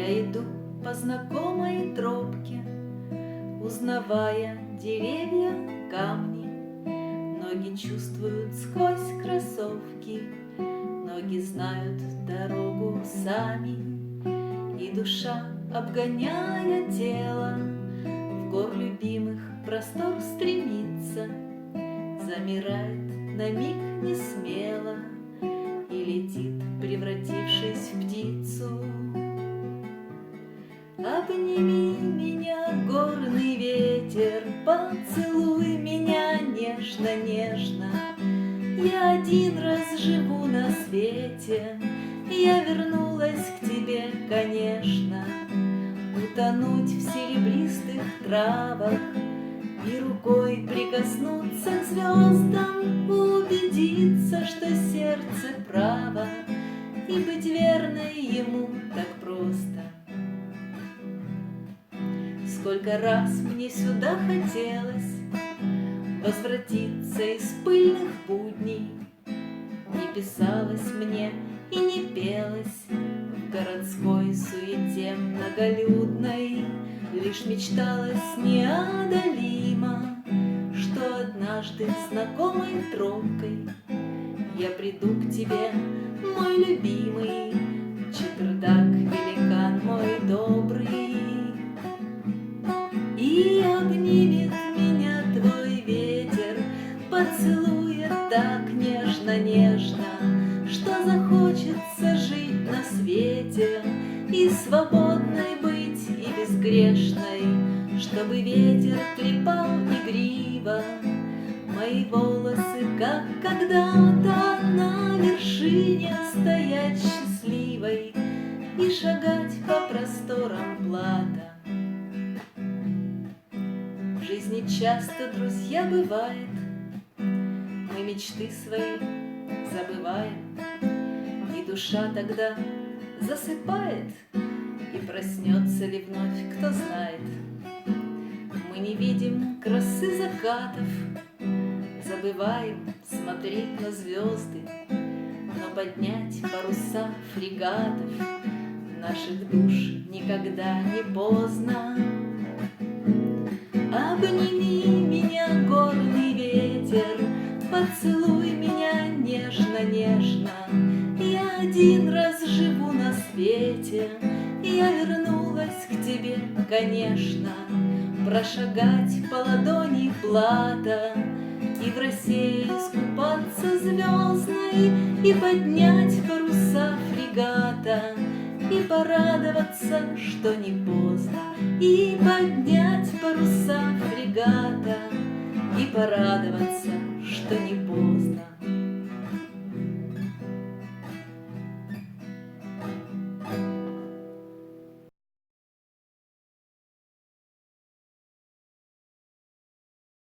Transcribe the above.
Я иду по знакомой тропке, узнавая деревья, камни. Ноги чувствуют сквозь кроссовки, ноги знают дорогу сами. И душа, обгоняя тело, в гор любимых простор стремится, замирает на миг не смело и летит, превратившись в птицу. Обними меня, горный ветер, поцелуй меня нежно-нежно. Я один раз живу на свете, я вернулась к тебе, конечно. Утонуть в серебристых травах и рукой прикоснуться к звездам, убедиться, что сердце право, и быть верной ему так просто. Сколько раз мне сюда хотелось возвратиться из пыльных будней, не писалось мне и не пелось в городской суете многолюдной, лишь мечталось неодолимо, что однажды знакомой тропкой я приду к тебе, мой любимый, четвердак, великан мой добрый. И обнимет меня твой ветер, поцелует так нежно-нежно, что захочется жить на свете и свободной быть, и безгрешной, чтобы ветер трепал игриво мои волосы, как когда-то на вершине стоять счастливой и шагать по просторам плата. В жизни часто, друзья, бывает, мы мечты свои забываем, и душа тогда засыпает, и проснется ли вновь, кто знает. Мы не видим красы закатов, забываем смотреть на звезды, но поднять паруса фрегатов наших душ никогда не поздно. Обними меня, горный ветер, поцелуй меня нежно-нежно. Я один раз живу на свете, я вернулась к тебе, конечно. Прошагать по ладони плата и в росе искупаться звездной, и поднять паруса фрегата, и порадоваться, что не поздно, и поднять паруса фрегата, и порадоваться, что не